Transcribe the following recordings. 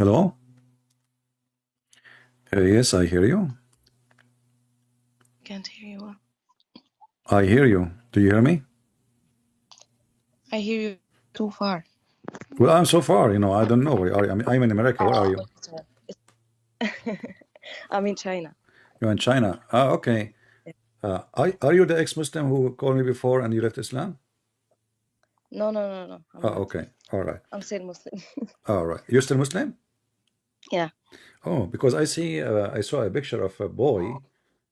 Hello? Yes, I hear you. Can't hear you well. I hear you. Do you hear me? I hear you too far. Well, I'm so far, I don't know. Where are you? I'm in America. Where are Oh, you? sorry. I'm in China. You're in China. Ah, okay. Yeah. Are you the ex-Muslim who called me before and you left Islam? No. I'm Ah, not. okay. All right. I'm still Muslim. All right. You're still Muslim? Yeah. Oh, because I saw a picture of a boy,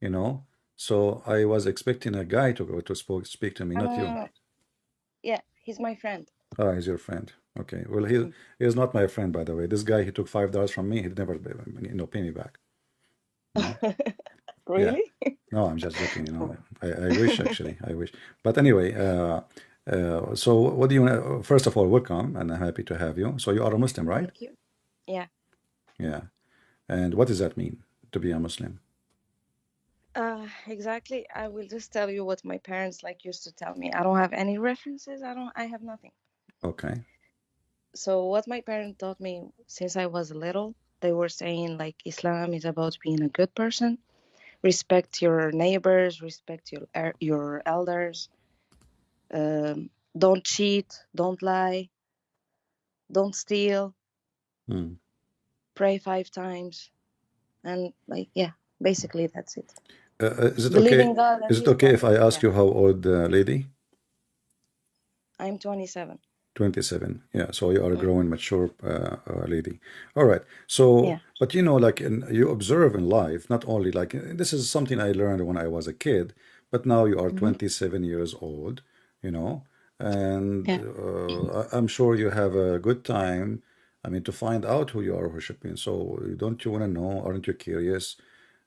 you know, so I was expecting a guy to go to speak to me, No, not no, no, you. no. Yeah, he's my friend. Ah, he's your friend. Okay. Well, he is not my friend, by the way. This guy, he took $5 from me. He'd never, pay me back. No. Yeah. Really? No, I'm just joking, I wish actually, I wish. But anyway, so what do you want? First of all, welcome, and I'm happy to have you. So you are a Muslim, right? Thank you. Yeah. Yeah. And what does that mean to be a Muslim? Exactly. I will just tell you what my parents like used to tell me. I don't have any references. I have nothing. Okay. So what my parents taught me since I was little, they were saying like Islam is about being a good person, respect your neighbors, respect your elders, don't cheat, don't lie, don't steal, Hmm. pray 5 times, and like yeah, basically that's it. Is it Believe okay? in God and Is it he's okay if I coming. ask Yeah, you how old, lady? I'm 27. 27. Yeah. So you are a Mm. growing, mature lady. All right. So, Yeah. but like you observe in life, not only like this is something I learned when I was a kid, but now you are Hmm. 27 years old, you know, and Yeah. I'm sure you have a good time. I mean, to find out who you are worshiping. So, don't you want to know? Aren't you curious?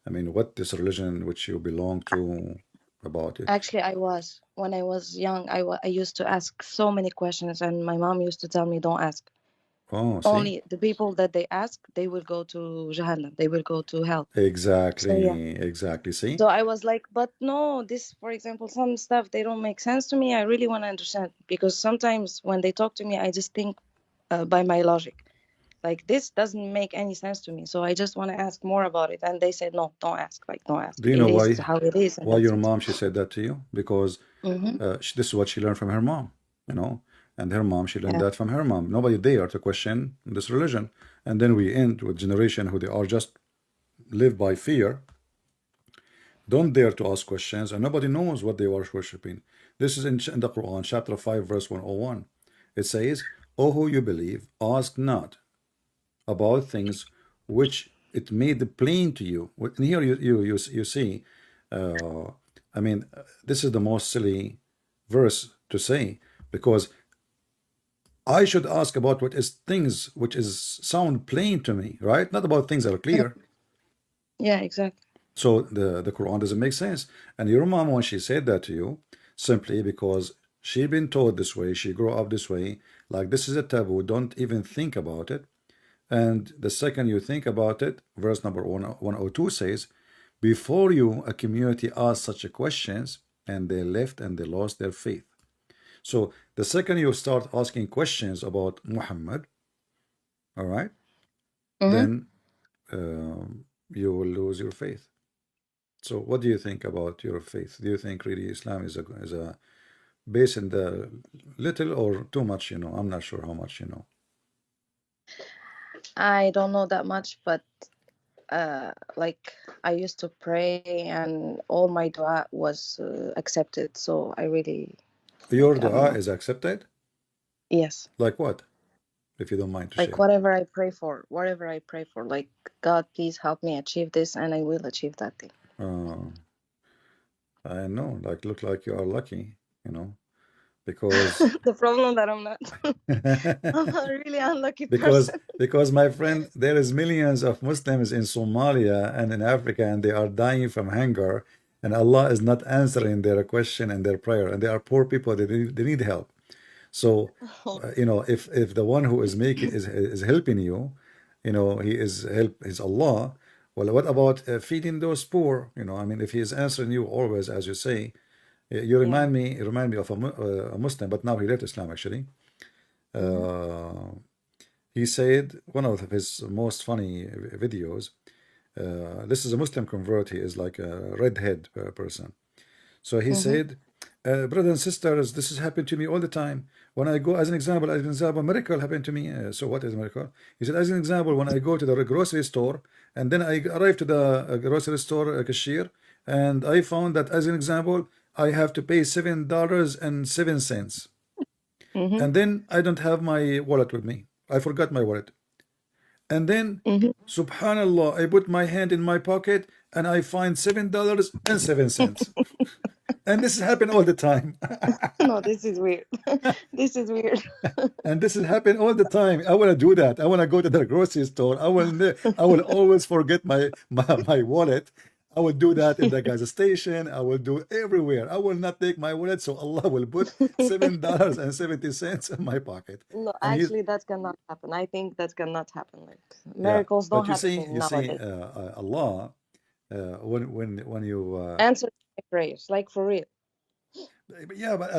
I mean, what this religion which you belong to about it? Actually, I was when I was young. I used to ask so many questions, and my mom used to tell me, "Don't ask. Oh, see? Only the people that they ask, they will go to Jahannam. They will go to hell." So yeah. Exactly, exactly. See? So I was like, but no, this, for example, some stuff, they don't make sense to me. I really want to understand because sometimes when they talk to me, I just think by my logic. Like this doesn't make any sense to me. So I just want to ask more about it. And they said, no, don't ask. Like, don't ask. Do you It know is why how it is. And why that's your it. mom she said that to you? Because Mm-hmm. this is what she learned from her mom, and her mom she learned Yeah. that from her mom. Nobody dare to question this religion, and then we end with generation who they are just live by fear, don't dare to ask questions, and nobody knows what they are worshiping. This is in the Quran, chapter 5, verse 101. It says, "O who you believe, ask not about things which it made plain to you." And here you see, I mean, this is the most silly verse to say, because I should ask about what is things which is sound plain to me, right? Not about things that are clear. Yeah, exactly. So the Quran doesn't make sense. And your mom, when she said that to you, simply because she been taught this way, she grew up this way, like this is a taboo, don't even think about it. And the second you think about it, verse number 102 says, before you, a community asked such a questions, and they left and they lost their faith. So the second you start asking questions about Muhammad, all right, Mm-hmm. then you will lose your faith. So what do you think about your faith? Do you think really Islam is a base in the little or too much? I'm not sure how much. I don't know that much, but like I used to pray and all my dua was accepted. So I really, Your like, I don't dua know. is accepted? Yes. Like what? If you don't mind to Like share. whatever I pray for, like, God, please help me achieve this, and I will achieve that thing. Uh, I know, like look like you are lucky, you know, because The problem that I'm not. I'm a really unlucky because person. because my friend, there is millions of Muslims in Somalia and in Africa, and they are dying from hunger, and Allah is not answering their question and their prayer, and they are poor people. They need help. So, if the one who is making is helping you, he is Allah. Well, what about feeding those poor? I mean, if he is answering you always, as you say, you Yeah. remind me of a Muslim, but now he left Islam actually. Hmm. Uh, He said one of his most funny videos. This is a Muslim convert. He is like a redhead person. So he Mm-hmm. said, brothers and sisters, this has happened to me all the time. When I go, as an example, miracle happened to me. So what is a miracle? He said, as an example, when I go to the grocery store, and then I arrive to the grocery store cashier, and I found that, as an example, I have to pay $7.07. Mm-hmm. And then I don't have my wallet with me. I forgot my wallet. And then, Mm-hmm. subhanallah, I put my hand in my pocket and I find $7.07. And this has happened all the time. No, this is weird. This is weird. And this has happened all the time. I want to do that. I want to go to the grocery store. I will always forget my wallet. I will do that in the gas station. I will do everywhere. I will not take my wallet, so Allah will put $7.70 in my pocket. No, And he's actually, that cannot happen. I think that cannot happen. Like yeah. miracles don't But happen you see, nowadays. Allah, when you Answer my prayers, like for real. yeah, but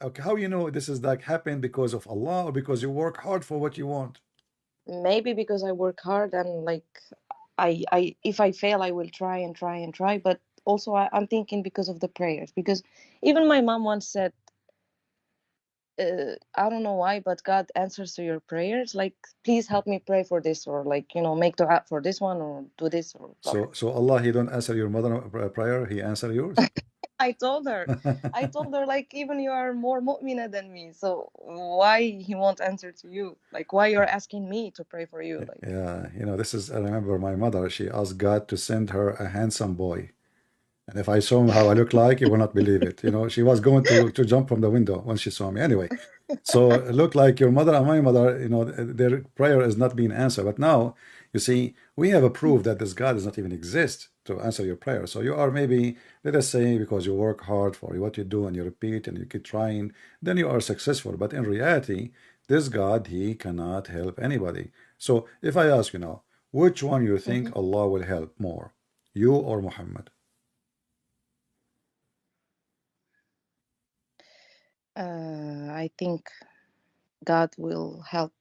okay, how you know this is like happened because of Allah or because you work hard for what you want? Maybe because I work hard and like I if I fail, I will try and try and try. But also, I'm thinking because of the prayers. Because even my mom once said, I don't know why, but God answers to your prayers. Like, please help me pray for this, or like, make dua for this one, or do this, or blah blah. So Allah, He don't answer your mother prayer, He answer yours. I told her, like, even you are more mu'mina than me, so why he won't answer to you? Like, why you're asking me to pray for you? Like, Yeah, this is, I remember my mother, she asked God to send her a handsome boy. And if I saw him how I look like, you will not believe it. She was going to jump from the window when she saw me. Anyway, so it looked like your mother and my mother, their prayer is not being answered. But now, you see, we have a proof that this God does not even exist to answer your prayer. So you are maybe, let us say, because you work hard for what you do and you repeat and you keep trying, then you are successful. But in reality, this God, He cannot help anybody. So if I ask you now, which one you think Allah will help more, you or Muhammad? I think God will help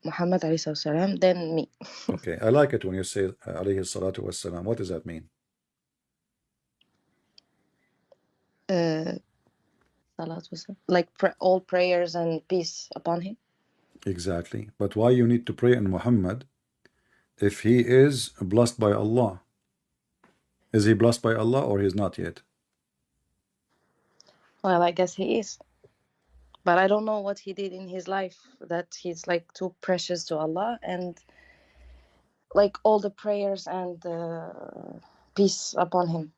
Muhammad alayhi salam, then me. Okay, I like it when you say alayhi salatu wassalam. What does that mean? Salat was like all prayers and peace upon him. Exactly. But why you need to pray in Muhammad if he is blessed by Allah? Is he blessed by Allah or he's not yet? Well, I guess he is, but I don't know what he did in his life that he's like too precious to Allah, and like all the prayers and peace upon him.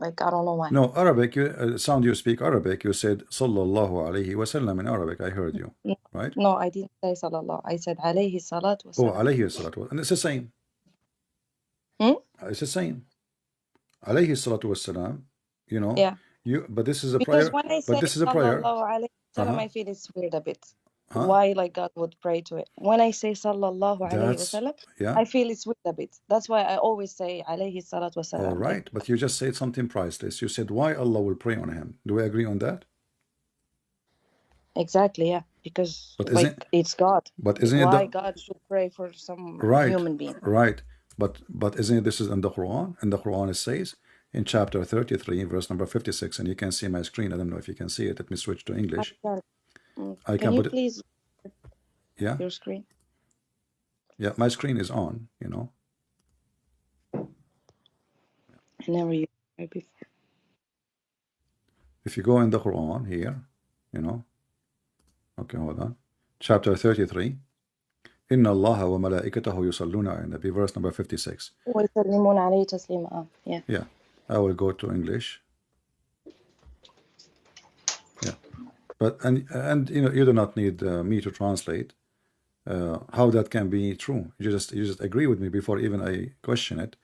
Like, I don't know why. No, Arabic, sound you speak Arabic. You said Sallallahu Alaihi Wasallam in Arabic. I heard you, right? No, I didn't say sallallahu. I said alayhi salat wa Oh, salam. Alayhi Salatu. And it's the same. Hmm? It's the same. Alayhi Salatu Wassalam, Yeah. but this is a Because prayer. when I But say this is a prayer. sallallahu alayhi wasallam, Uh-huh. I feel it's weird a bit. Huh? Why like God would pray to it? When I say sallallahu alayhi That's, wasallam, yeah. I feel it's weird a bit. That's why I always say alayhi salat wa All salam. right, but you just said something priceless. You said why Allah will pray on him. Do we agree on that? Exactly, yeah. Because But like it's God. But isn't Why it God should pray for some right? human being? Right. But isn't it, this is in the Quran? In the Quran it says in chapter 33, verse number 56, and you can see my screen. I don't know if you can see it. Let me switch to English. I Can can you put it. please Yeah. your screen? Yeah, my screen is on. I never used it before. If you go in the Quran here, okay, hold on. Chapter 33. Inna Allah wa malaikatahu yusalluna ala nabi, verse number 56. ويسلمون عليه تسليما. Yeah. Yeah, I will go to English. Yeah, but and you do not need me to translate. How that can be true? You just agree with me before even I question it,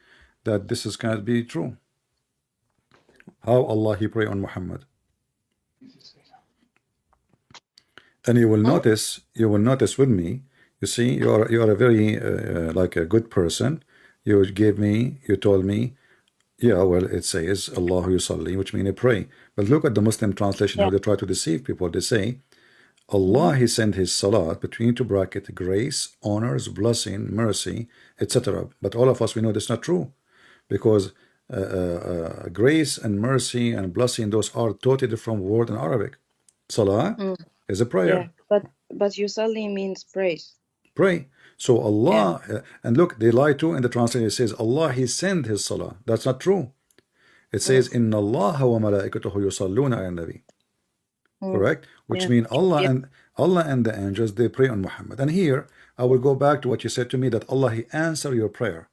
that this is cannot be true. How Allah He pray on Muhammad, and you will notice with me. You see, you are a very like a good person. You told me, yeah, well, it says Allahu yusalli, which means pray. But look at the Muslim translation, how they try to deceive people. They say Allah, He sent His salat between two brackets, grace, honors, blessing, mercy, etc. But all of us, we know that's not true, because grace and mercy and blessing, those are totally different word in Arabic. Salah Mm. is a Yeah, prayer. but yusalli means praise. Pray. So Yeah. Allah, and look, they lie too in the translation. It says Allah, He sent His salah. That's not true. It says, Mm. Inna Allah wa malaikatahu yusalluna ala nabi. Mm. Correct? Which Yeah. mean Yeah. Allah and the angels, they pray on Muhammad. And here I will go back to what you said to me, that Allah, He answer your prayer.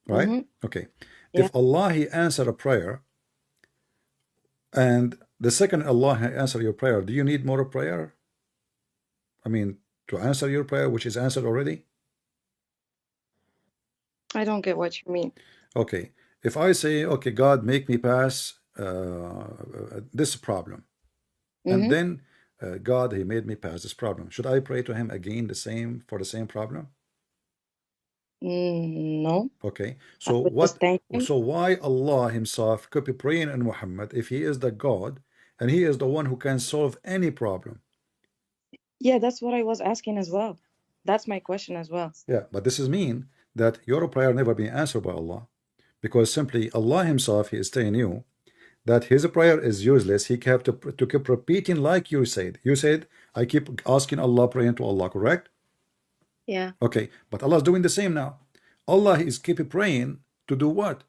Right? Mm-hmm. Okay. Yeah. If Allah, He answer a prayer, and the second Allah, He answer your prayer, do you need more prayer? I mean, to answer your prayer, which is answered already? I don't get what you mean. Okay. If I say, okay, God, make me pass this problem, and Mm-hmm. then God, He made me pass this problem, should I pray to Him again for the same problem? No, Okay. I So would just what? thank him. So why Allah Himself could be praying on Muhammad if He is the God and He is the one who can solve any problem? Yeah, that's what I was asking as well. That's my question as well. Yeah, but this is mean that your prayer never been answered by Allah, because simply Allah Himself, He is telling you that His prayer is useless. He kept to keep repeating, like you said. You said, I keep asking Allah, praying to Allah, correct? Yeah. Okay, but Allah is doing the same now. Allah is keep praying to do what?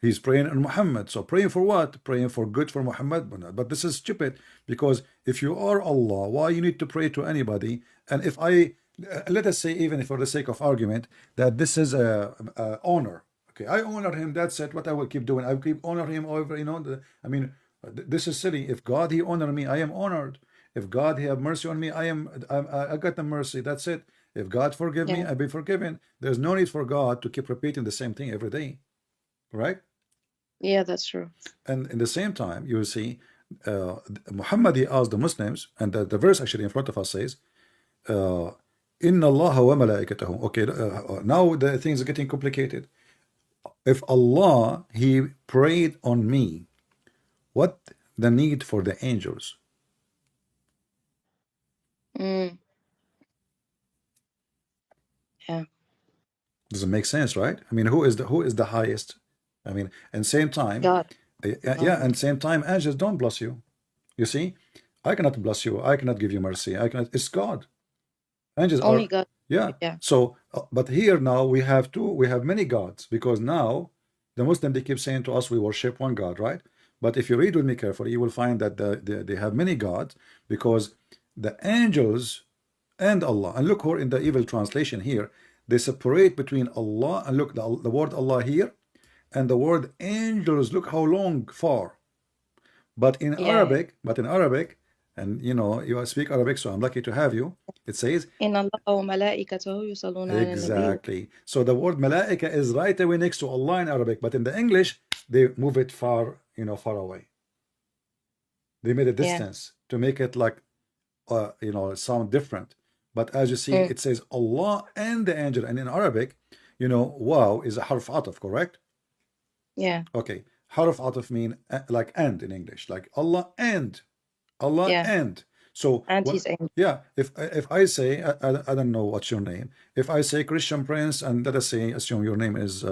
He's praying on Muhammad. So praying for what? Praying for good for Muhammad. But this is stupid, because if you are Allah, why you need to pray to anybody? And if I let us say, even for the sake of argument, that this is a honor. Okay, I honor him. That's it. What I will keep doing, I will keep honor him over. I mean, this is silly. If God He honor me, I am honored. If God He have mercy on me, I got the mercy. That's it. If God forgive me, Yeah. I be forgiven. There's no need for God to keep repeating the same thing every day, right? Yeah, that's true. And in the same time, you will see Muhammad, he asked the Muslims, and the verse actually in front of us says, Inna Allah wa malaikatahu. Okay, now the things are getting complicated. If Allah, He prayed on me, what the need for the angels? Mm. Yeah. Doesn't make sense, right? I mean, who is the highest? I mean, and same time, God. yeah, and same time, angels don't bless you. You see, I cannot bless you. I cannot give you mercy. I cannot. It's God. Angels Only are, God. yeah. Yeah. So, but here now we have many gods, because now the Muslim, they keep saying to us we worship one God, right? But if you read with me carefully, you will find that they have many gods, because the angels and Allah, and look, in the evil translation here, they separate between Allah, and look, the word Allah here and the word angels, look how long, far. But in Yeah. Arabic, and you speak Arabic, so I'm lucky to have you. It says, إن الله وملائكته يصلون على النبي. exactly. So the word malaika is right away next to Allah in Arabic, but in the English, they move it far, far away. They made a distance to make it like, sound different. But as you see, it says Allah and the angel. And in Arabic, wow is a harf ataf, correct? Yeah. Okay. Harf ataf mean like and in English, like Allah and. Allah Yeah. and. So And His angel. yeah, if I say, I don't know what's your name. If I say Christian Prince, and let us say, assume your name is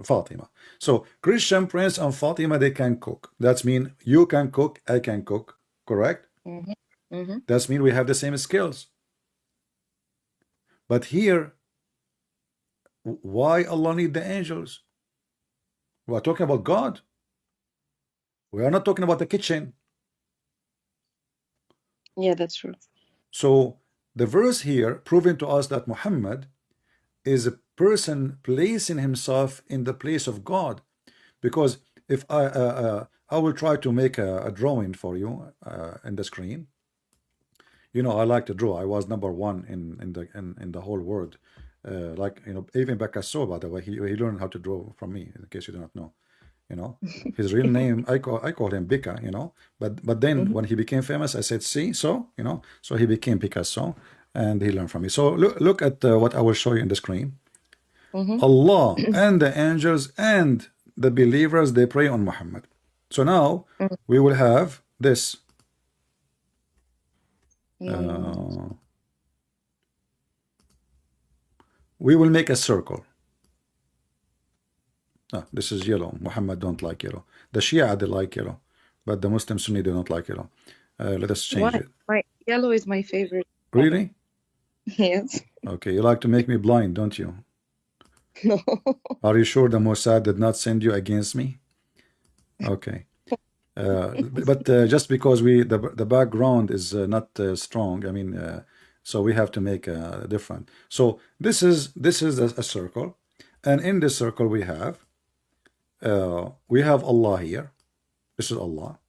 Fatima. So Christian Prince and Fatima, they can cook. That's mean you can cook, I can cook, correct? Mm-hmm. Mm-hmm. That's mean we have the same skills. But here, why Allah need the angels? We are talking about God. We are not talking about the kitchen. Yeah, that's true. So the verse here proving to us that Muhammad is a person placing himself in the place of God. Because if I will try to make a drawing for you in the screen. I like to draw. I was number one in the whole world. Like even Picasso, by the way, he learned how to draw from me. In case you do not know, his real name, I call him Bika. But then when he became famous, I said, see, so so he became Picasso, and he learned from me. So look at what I will show you in the screen. Allah and the angels and the believers, they pray on Muhammad. So now we will have this. No. We will make a circle. This is yellow. Muhammad don't like yellow. The Shia, they like yellow, but the Muslim Sunni, they don't like yellow. Let us change Why? it. My yellow is my favorite color. Really? Yes. Okay, you like to make me blind, don't you? No. Are you sure the Mossad did not send you against me? Okay. But just because the background is not strong, I mean, so we have to make a different. So this is a circle, and in this circle we have Allah here. This is Allah.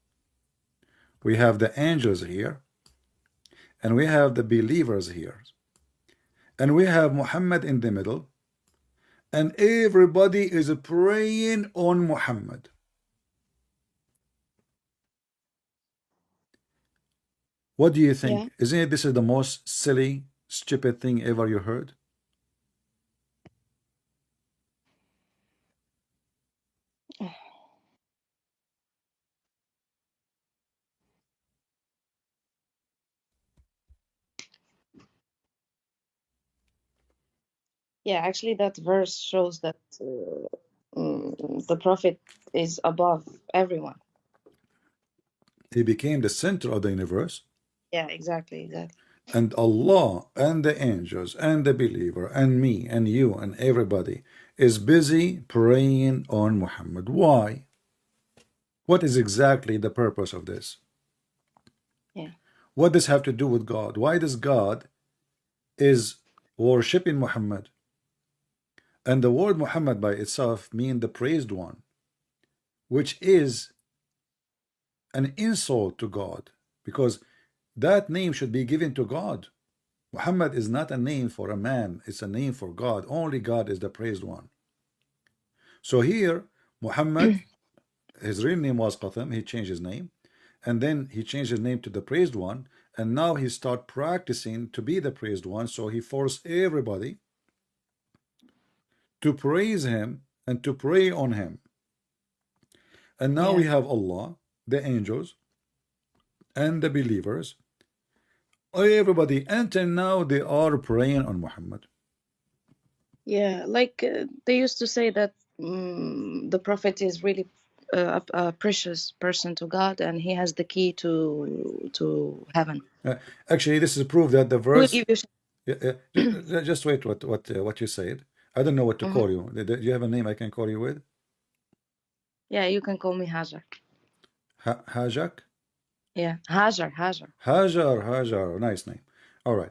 We have the angels here, and we have the believers here, and we have Muhammad in the middle, and everybody is praying on Muhammad. What do you think? Yeah. Isn't it this is the most silly, stupid thing ever you heard? Yeah, actually, that verse shows that the prophet is above everyone. He became the center of the universe, Yeah, exactly. and Allah and the angels and the believer and me and you and everybody is busy praying on Muhammad. Why? What is exactly the purpose of this? Yeah. What does have to do with God? Why does God is worshipping Muhammad? And the word Muhammad by itself means the praised one, which is an insult to God, because that name should be given to God. Muhammad is not a name for a man, it's a name for God. Only God is the praised one. So here, Muhammad, his real name was Qatham, he changed his name, and then he changed his name to the praised one, and now he start practicing to be the praised one, so he forced everybody to praise him and to pray on him. And now we have Allah, the angels, and the believers, everybody, until now they are praying on Muhammad. Yeah, like they used to say that the prophet is really a precious person to God, and he has the key to heaven. Actually, this is proof that the We'll verse. give you Just wait. What you said? I don't know what to call you. Do you have a name I can call you with? Yeah, you can call me Hajar. Hajak. Yeah, Hajar. Hajar. Nice name. All right.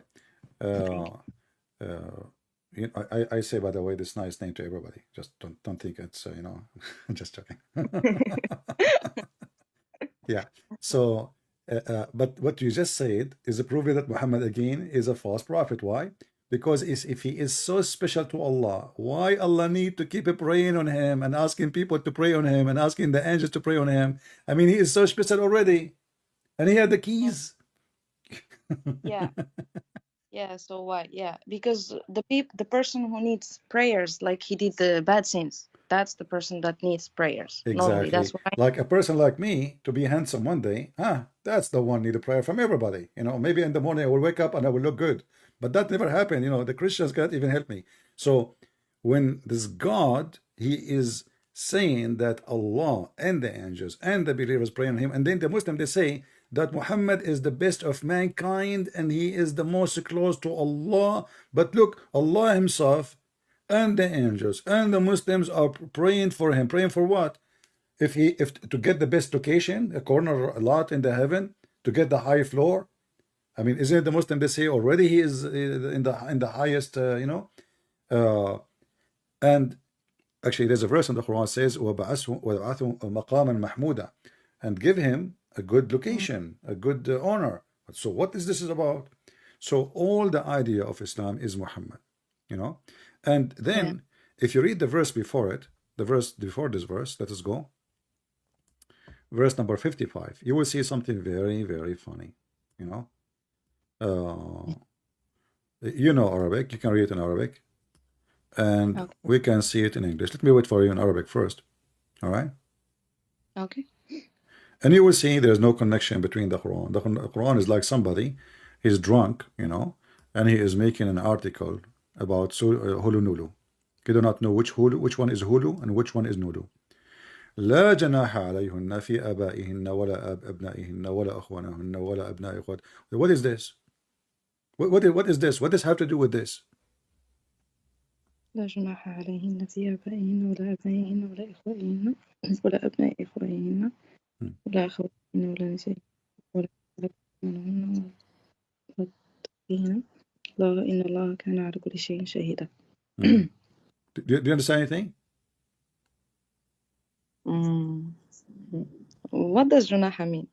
I say, by the way, this nice name to everybody. Just don't think it's just joking. Yeah. So, but what you just said is a proof that Muhammad again is a false prophet. Why? Because if he is so special to Allah, why Allah need to keep praying on him and asking people to pray on him and asking the angels to pray on him? I mean, he is so special already, and he had the keys. Yeah. Yeah, so why? Yeah, because the person who needs prayers, like he did the bad sins, that's the person that needs prayers. Normally, that's Exactly. why. Like a person like me to be handsome one day, that's the one need a prayer from everybody. Maybe in the morning I will wake up and I will look good. But that never happened. The Christians can't even help me. So when this God, he is saying that Allah and the angels and the believers pray on him, and then the Muslim, they say that Muhammad is the best of mankind and he is the most close to Allah. But look, Allah himself and the angels and the Muslims are praying for him. Praying for what? If to get the best location, a corner a lot in the heaven, to get the high floor. I mean, isn't it the Muslim, they say already he is in the highest, and actually there's a verse in the Quran says وَبَعَثْهُ مَقَامًا مَحْمُودًا, and give him a good location, a good honor. So what is this about? So all the idea of Islam is Muhammad, and then if you read the verse before it, the verse before this verse, let us go. Verse number 55, you will see something very, very funny. Arabic, you can read it in Arabic, and we can see it in English. Let me wait for you in Arabic first. All right? Okay. And you will see there's no connection between the Quran. The Quran is like somebody He's drunk, you know, and he is making an article about Hulu Nulu. You do not know which one is Hulu and which one is Nulu. لا جناح عليهن في آبائهن ولا أبنائهن ولا أخوانهن ولا أبناء إخوات. What is this? What is this? What does have to do with this? لا جناح عليهن في آبائهن ولا أبنائهن ولا إخوانهن ولا أبناء إخوانهن ولا أخواتهن ولا نسائهن ولا أبنائهن ولا أخواتهن لا إن الله كان على كل شيء شهيدا. Do you understand anything? What does جناح mean?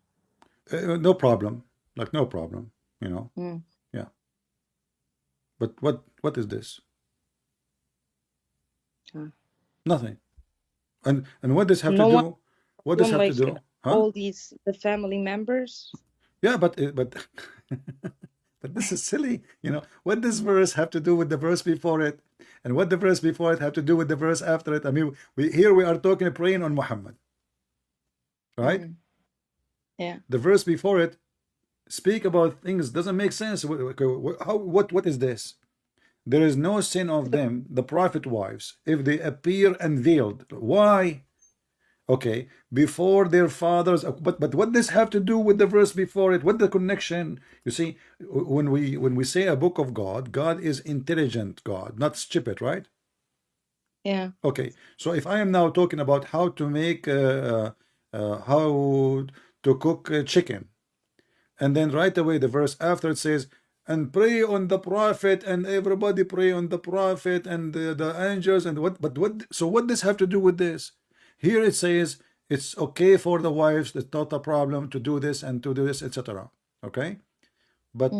No problem. Like no problem, you know. Yeah. But what is this? Nothing. And what does have to do? What does have to do? All these the family members. Yeah, but but this is silly, you know. What does verse have to do with the verse before it, and what the verse before it have to do with the verse after it? I mean, we are talking praying on Muhammad, right? Yeah. The verse before it speak about things doesn't make sense. What is this? There is no sin of them, the prophet wives, if they appear unveiled. Why? Okay, before their fathers, but what does have to do with the verse before it? What the connection? You see, when we say a book of God, God is intelligent God, not stupid, right? Yeah. Okay, so if I am now talking about how to make how to cook chicken, and then right away the verse after it says, and pray on the prophet, and everybody pray on the prophet and the angels, and so what does have to do with this? Here it says it's okay for the wives, it's not a problem to do this and to do this, etc. Okay, but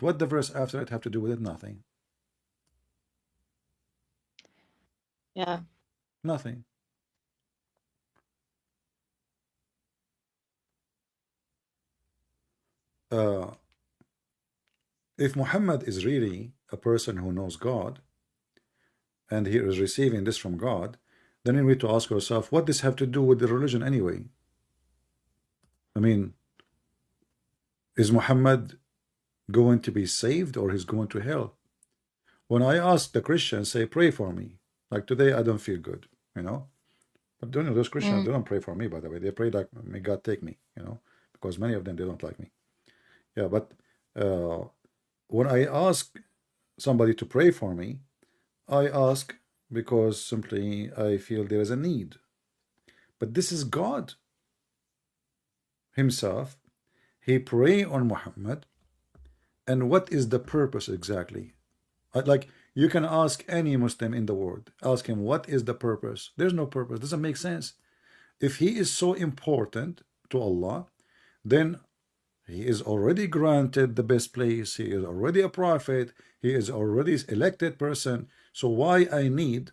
what the verse after it have to do with it? Nothing. Yeah. Nothing. If Muhammad is really a person who knows God, and he is receiving this from God, then we need to ask ourselves, what does have to do with the religion anyway? I mean, is Muhammad going to be saved or he's going to hell? When I ask the Christians, say, pray for me. Like today, I don't feel good, you know. But don't know, those Christians, they don't pray for me, by the way. They pray like, may God take me, you know, because many of them, they don't like me. Yeah, but when I ask somebody to pray for me, I ask because simply I feel there is a need. But this is God himself. He pray on Muhammad. And what is the purpose exactly? Like you can ask any Muslim in the world, ask him, what is the purpose? There's no purpose. Doesn't make sense. If he is so important to Allah, then he is already granted the best place. He is already a prophet. He is already an elected person. So why I need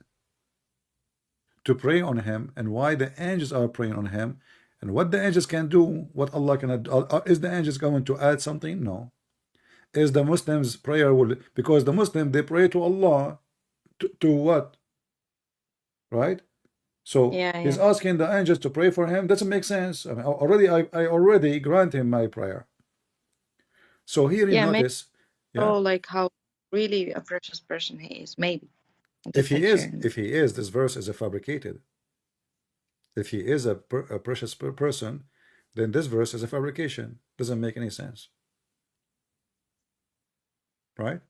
to pray on him, and why the angels are praying on him, and what the angels can do, what Allah can do? Is the angels going to add something? No. Is the Muslims prayer will, because the Muslim, they pray to Allah to what? Right? So he's asking the angels to pray for him. Doesn't make sense. I mean, I already grant him my prayer. So here you notice, like how really a precious person he is. Maybe if he is, this verse is a fabricated. If he is a precious person, then this verse is a fabrication. Doesn't make any sense, right?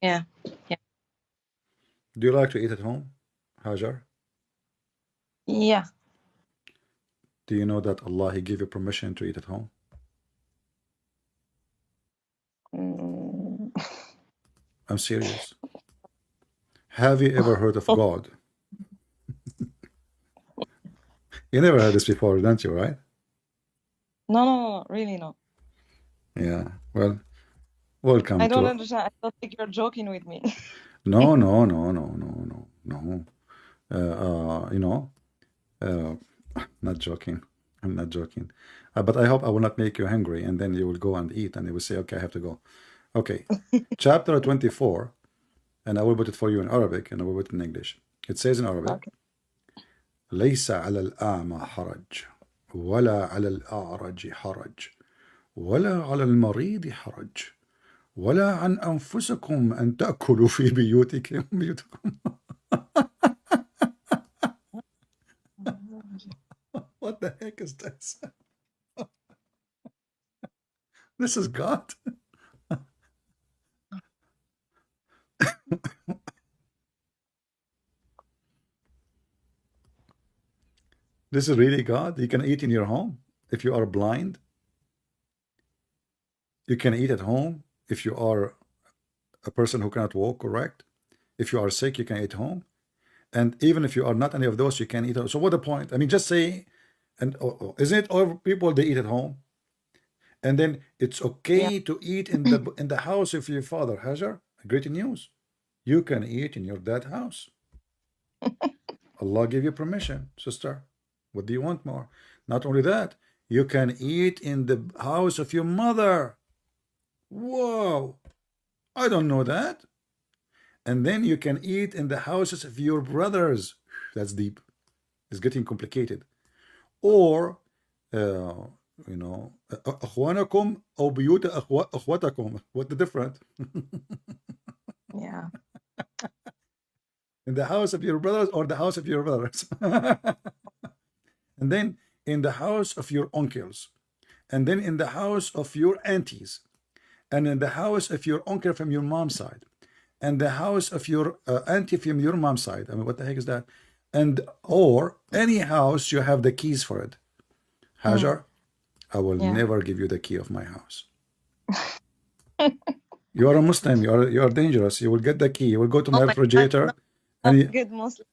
Yeah. Do you like to eat at home, Hajar? Yeah. Do you know that Allah, He gave you permission to eat at home? I'm serious. Have you ever heard of God? You never heard this before, don't you, right? No, really no. Yeah, well, welcome. I don't understand. I don't think you're joking with me. No. You know, not joking. I'm not joking. But I hope I will not make you hungry, and then you will go and eat, and you will say, okay, I have to go. Okay, chapter 24, and I will put it for you in Arabic, and I will put it in English. It says in Arabic, ليس على الأعمى حرج ولا على الأعرج حرج ولا على المريض حرج ولا عن أنفسكم أن تأكلوا في بيوتكم. What the heck is this? This is God. This is really God. You can eat in your home if you are blind. You can eat at home if you are a person who cannot walk, correct? If you are sick, you can eat home. And even if you are not any of those, you can eat. So what the point? I mean, just say, and isn't it all people they eat at home? And then it's Yeah. okay to eat in the house of your father. Hajar, great news. You can eat in your dad's house. Allah give you permission, sister. What do you want more? Not only that, you can eat in the house of your mother. Whoa, I don't know that. And then you can eat in the houses of your brothers. That's deep. It's getting complicated. Or, you know, أخوانكم أو بيوت أخواتكم. What the difference? Yeah. In the house of your brothers or the house of your brothers. And then in the house of your uncles. And then in the house of your aunties. And in the house of your uncle from your mom's side. And the house of your auntie from your mom's side. I mean, what the heck is that? And or any house you have the keys for it. Hajar, I will Yeah. never give you the key of my house. You are a Muslim. You are dangerous. You will get the key. You will go to my Oh my God, refrigerator, not and you, good Muslim.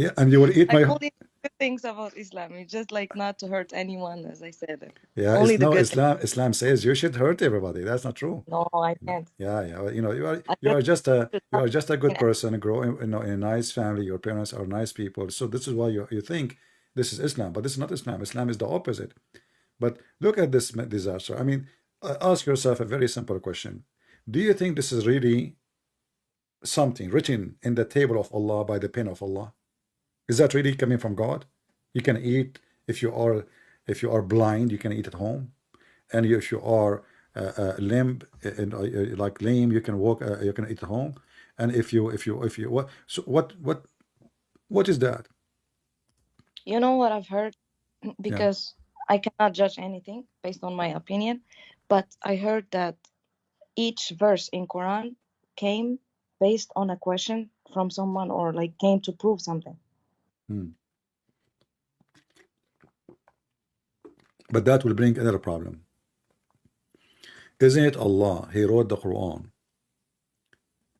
yeah, and you will eat I my. only know good things about Islam. It's just like not to hurt anyone, as I said. Yeah, Only the no, good things. Islam says you should hurt everybody. That's not true. No, I can't. Yeah, you know, I you are just just should you not are just a good in person, grow in a nice family. Your parents are nice people, so this is why you think this is Islam, but this is not Islam. Islam is the opposite. But look at this disaster. I mean, ask yourself a very simple question: do you think this is really something written in the table of Allah by the pen of Allah? Is that really coming from God? You can eat if you are blind, you can eat at home, and if you are limb and like lame, you can walk, you can eat at home. And if you what so what is that? You know what I've heard? Yeah, Because I cannot judge anything based on my opinion, but I heard that each verse in Quran came based on a question from someone or like came to prove something. but that will bring another problem. Isn't it Allah? He wrote the Quran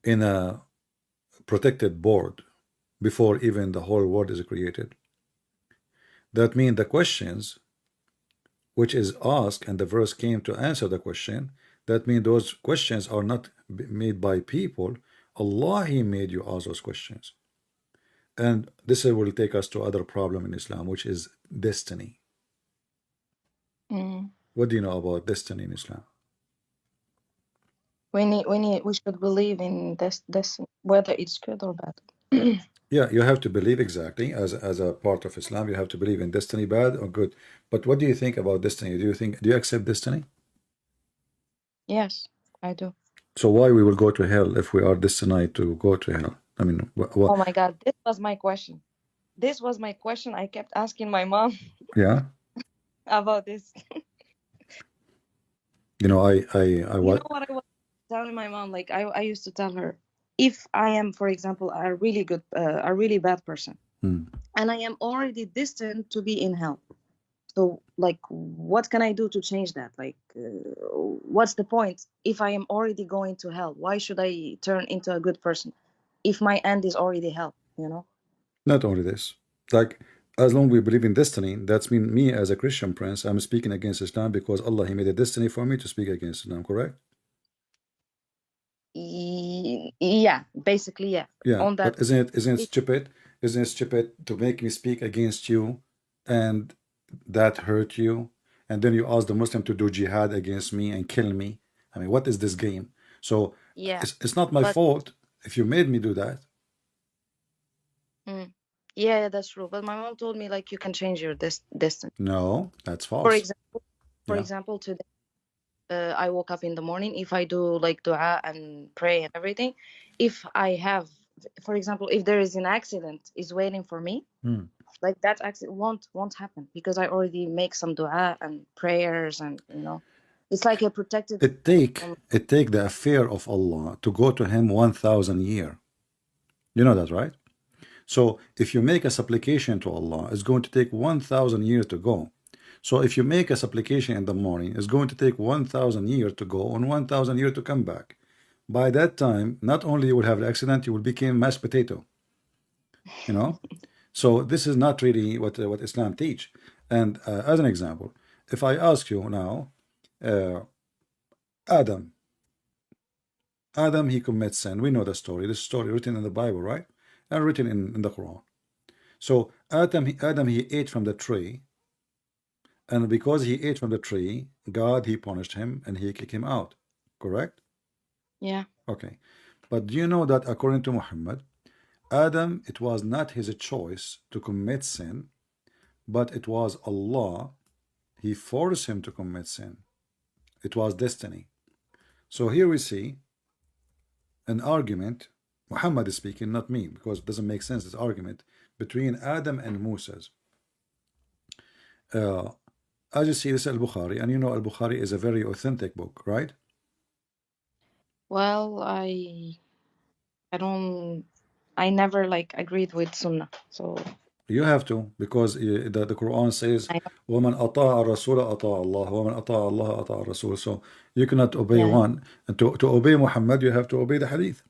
in a protected board before even the whole world is created. That means the questions which is asked and the verse came to answer the question, that means those questions are not made by people. Allah, He made you ask those questions. And this will take us to other problem in Islam, which is destiny. Mm. What do you know about destiny in Islam? We should believe in this whether it's good or bad. Yeah, you have to believe exactly as a part of Islam. You have to believe in destiny, bad or good. But what do you think about destiny? Do you accept destiny? Yes, I do. So why we will go to hell if we are destined to go to hell? I mean, Oh my God, this was my question. This was my question. I kept asking my mom yeah. about this. You know, You know what I was telling my mom? Like I used to tell her, if I am, for example, a really bad person, and I am already destined to be in hell. So, like, what can I do to change that? Like, what's the point? If I am already going to hell, why should I turn into a good person if my end is already hell? You know? Not only this, like as long we believe in destiny, that's mean me as a Christian prince, I'm speaking against Islam because Allah He made a destiny for me to speak against Islam, correct? Yeah, basically, yeah. Yeah, On that, but isn't it stupid? Isn't it stupid to make me speak against you and that hurt you? And then you ask the Muslim to do jihad against me and kill me. I mean, what is this game? So yeah, it's not my but fault if you made me do that. Yeah, that's true. But my mom told me like you can change your destiny. No, that's For false. example, Yeah. today I woke up in the morning. If I do like dua and pray and everything, if I have, for example, if there is an accident is waiting for me, Hmm. like that accident won't happen because I already make some dua and prayers, and it's like a protected from. It take the affair of Allah to go to Him 1,000 year. You know that, right? So if you make a supplication to Allah, it's going to take 1,000 years to go. So if you make a supplication in the morning, it's going to take 1,000 years to go and 1,000 years to come back. By that time, not only you will have the accident, you will become mashed potato. You know. So this is not really what Islam teach. And as an example, if I ask you now, uh, Adam, he commits sin. We know the story. This story written in the Bible, right? And written in the Quran. So Adam, he ate from the tree, and because he ate from the tree, God, he punished him and he kicked him out. Correct? Yeah. Okay. But do you know that according to Muhammad, Adam, it was not his choice to commit sin, but it was Allah. He forced him to commit sin. It was destiny. So here we see an argument. Muhammad is speaking, not me, because it doesn't make sense. This argument between Adam and Moses. As you see, this is Al-Bukhari, and you know Al-Bukhari is a very authentic book, right? Well, I never like agreed with Sunnah, so You have to, because the Quran says, I وَمَنْ أَطَاعَ الرَّسُولَ أَطَاعَ اللَّهَ وَمَنْ أَطَاعَ اللَّهَ أَطَاعَ الرَّسُولَ. So you cannot obey yeah, one. And to obey Muhammad, you have to obey the hadith.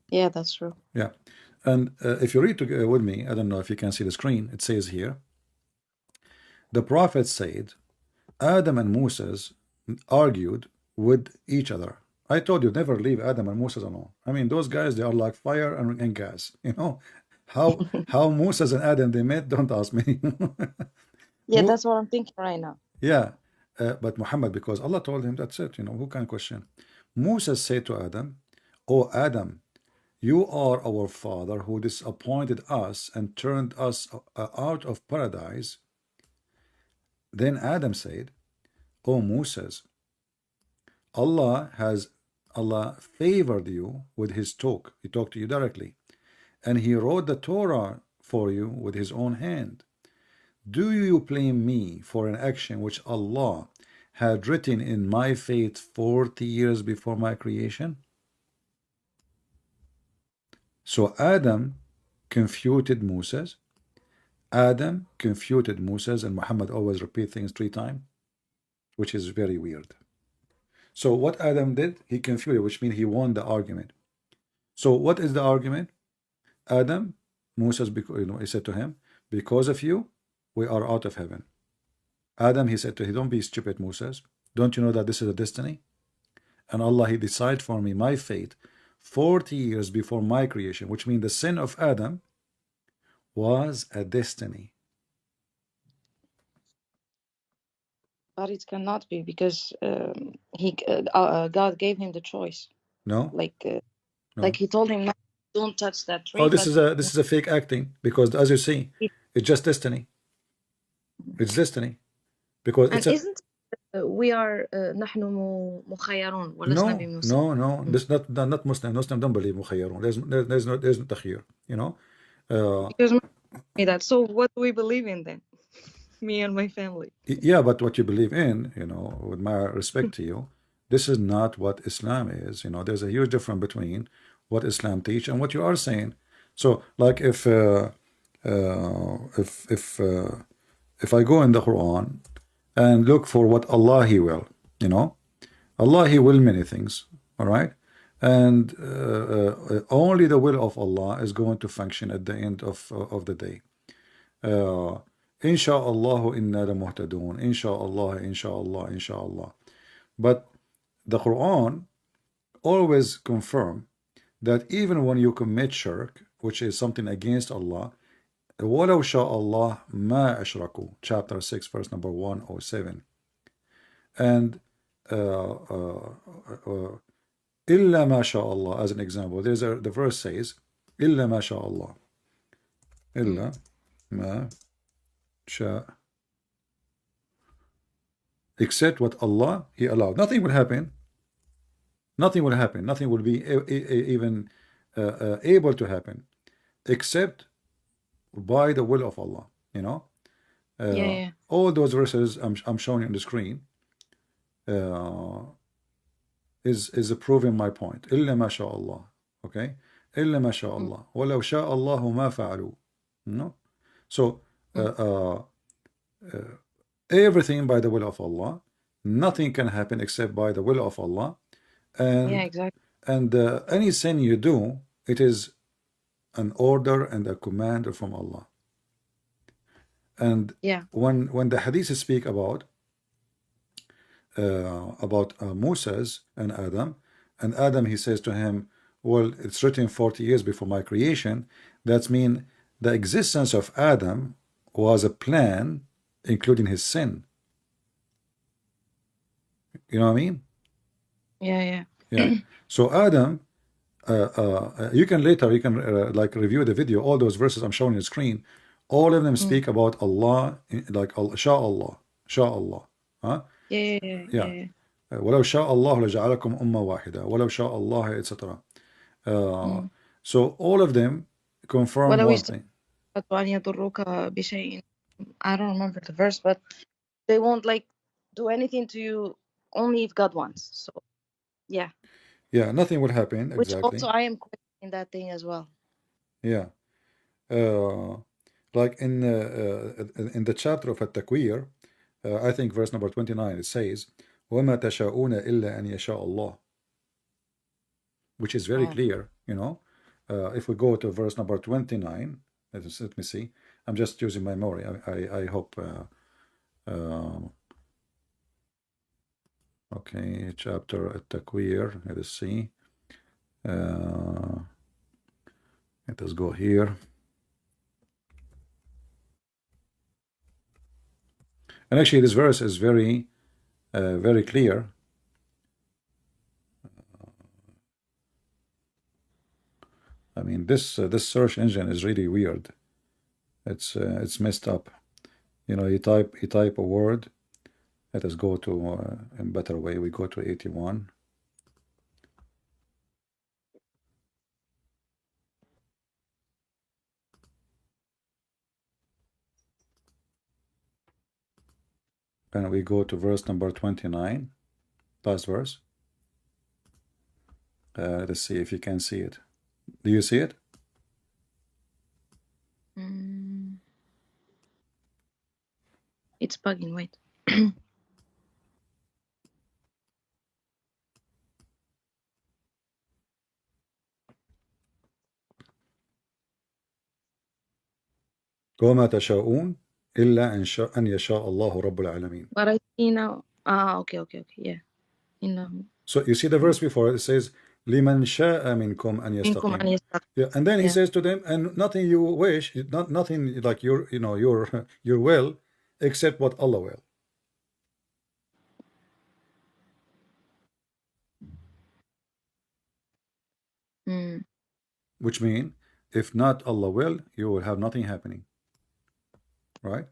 yeah, that's true. Yeah. And if you read with me, I don't know if you can see the screen, it says here, the Prophet said, Adam and Moses argued with each other. I told you, never leave Adam and Moses alone. I mean, those guys, they are like fire and gas. You know, how Moses and Adam, they met, don't ask me. Yeah, that's what I'm thinking right now. Yeah, but Muhammad, because Allah told him, that's it, who can question? Moses said to Adam, "O Adam, you are our father who disappointed us and turned us out of paradise." Then Adam said, "O Moses, Allah favored you with his talk. He talked to you directly, and he wrote the Torah for you with his own hand. Do you blame me for an action which Allah had written in my fate 40 years before my creation?" So Adam confuted Moses. Adam confuted Moses, and Muhammad always repeat things 3 times, which is very weird. So what Adam did, he confuted, which means he won the argument. So what is the argument? Adam, Moses, he said to him, because of you, we are out of heaven. Adam, he said to him, don't be stupid, Moses. Don't you know that this is a destiny? And Allah, he decided for me my fate 40 years before my creation, which means the sin of Adam was a destiny. But it cannot be because God gave him the choice. No, Like no. he told him, don't touch that tree. Oh, But this is a fake acting, because as you see, it's just destiny. It's destiny, because and it's a isn't we are نحن مخيرون ولسنا no, بمسيرين. no, no. This is not Muslim. Muslim don't believe مخيرون. There's no تخيير. Because my me that. So what do we believe in then? Me and my family. Yeah, but what you believe in, with my respect to you, this is not what Islam is. There's a huge difference between what Islam teach and what you are saying. So, like if I go in the Quran and look for what Allah He will, Allah He will many things, all right, and only the will of Allah is going to function at the end of the day. Insha'Allah inna la muhtadun. Insha'Allah, Insha'Allah, Insha'Allah. But the Quran always confirm that even when you commit shirk, which is something against Allah, وَلَوْ شَاءَ اللَّهُ مَا أَشْرَكُوا, chapter 6, verse number 107. And إِلَّا مَا شَاءَ اللَّهُ, as an example, the verse says, إِلَّا مَا شَاءَ اللَّهُ. إلا ما شاء. Except what Allah He allowed. Nothing will happen. Nothing will happen. Nothing will be even able to happen except by the will of Allah. You know, Yeah. all those verses I'm showing you on the screen is proving my point. إلا ما شاء الله. Okay. إلا ما شاء الله. ولو شاء الله ما فعلوا. No. So everything by the will of Allah. Nothing can happen except by the will of Allah. And Yeah, exactly. and any sin you do, it is an order and a command from Allah. And Yeah. when the hadiths speak about Moses and Adam he says to him, well, it's written 40 years before my creation. That means the existence of Adam was a plan including his sin. You know what I mean? Yeah. Yeah. So Adam, you can later like review the video. All those verses I'm showing on the screen, all of them speak about Allah, like Sha Allah, huh? Yeah. ولو شاء الله لجعلكم أمة واحدة ولو شاء الله etc. So all of them confirm ولو one thing. أن يضروك بشيء. I don't remember the verse, but they won't like do anything to you only if God wants. So yeah. Yeah, nothing will happen. Which Exactly. also I am questioning that thing as well. Yeah. Like in the chapter of At-Takwir, I think verse number 29, it says, وَمَا تَشَاءُونَ إِلَّا أَنْ يَشَاءَ اللَّهُ, which is very clear, you know. If we go to verse number 29, let me see. I'm just using my memory. I hope. Okay, chapter At-Takwir. Let us see. Let us go here. And actually, this verse is very clear. I mean, this search engine is really weird. It's messed up. You know, you type a word. Let us go to a better way. We go to 81. And we go to verse number 29, last verse. Let's see if you can see it. Do you see it? It's bugging. Wait. وما تشاءون إلا أن يشاء الله رب العالمين. But I see now. Okay. Yeah. So you see the verse before it says لمن شاء منكم أن يستقيم. Yeah, and then he says to them, and nothing you wish, nothing like your will, except what Allah will. Which means, if not Allah will, you will have nothing happening. Right?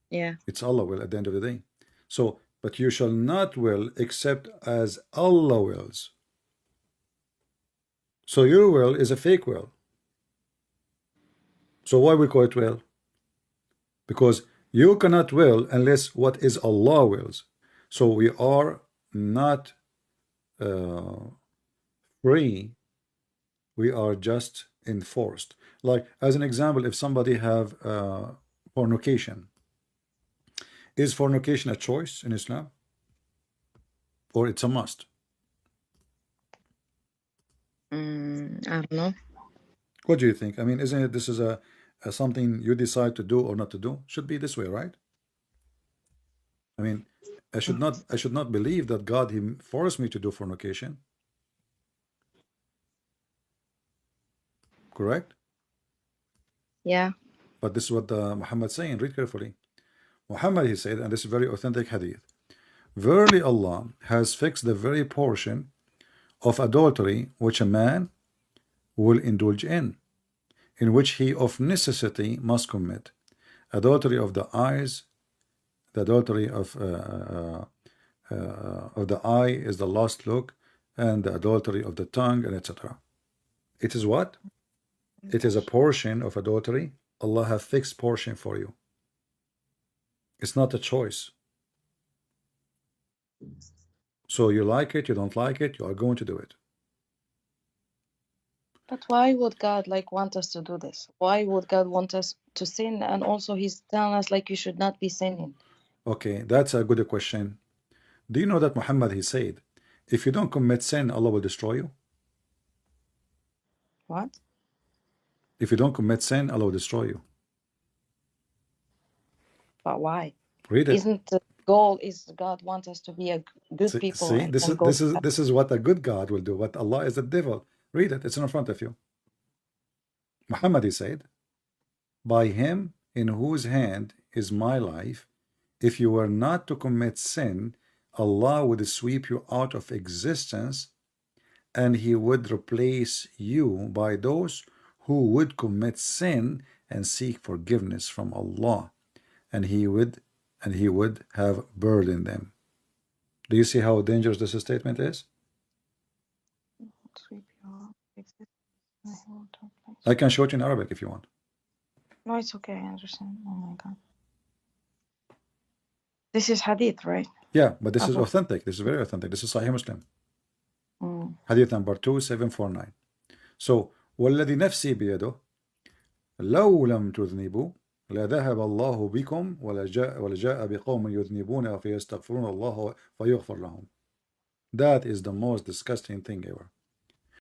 Yeah. It's Allah will at the end of the day. So, but you shall not will except as Allah wills. So your will is a fake will. So why we call it will? Because you cannot will unless what is Allah wills. So we are not free. We are just enforced. Like as an example, if somebody have fornication, is fornication a choice in Islam, or it's a must? I don't know. What do you think? I mean, isn't it this is a something you decide to do or not to do? Should be this way, right? I mean, I should not believe that God he forced me to do fornication. Correct? Yeah. But this is what Muhammad saying. Read carefully. Muhammad, he said, and this is very authentic hadith. Verily Allah has fixed the very portion of adultery which a man will indulge in. in which he of necessity must commit. Adultery of the eyes, the adultery of the eye is the last look, and the adultery of the tongue, and etc. It is what? It is a portion of adultery. Allah have fixed portion for you. It's not a choice. So you like it, you don't like it, you are going to do it. But why would God like want us to do this? Why would God want us to sin? And also he's telling us like you should not be sinning. Okay, that's a good question. Do you know that Muhammad, he said, if you don't commit sin, Allah will destroy you? What? If you don't commit sin, Allah will destroy you. But why? Read it. Isn't the goal is God want us to be a good people? See, and this go is what a good God will do. What Allah is the devil. Read it. It's in front of you. Muhammad, he said, by him in whose hand is my life, if you were not to commit sin, Allah would sweep you out of existence, and he would replace you by those who would commit sin and seek forgiveness from Allah, and he would have burdened them. Do you see how dangerous this statement is? I can show it in Arabic if you want. No, it's okay. I understand. Oh my God. This is hadith, right? Yeah, but this is authentic. This is very authentic. This is Sahih Muslim. Hadith number 2749. So, والذي نفسي بيده لو لم تذنبوا لذهب الله بكم ولجاء بقوم يذنبون فيستغفرون الله فيغفر لهم. That is the most disgusting thing ever.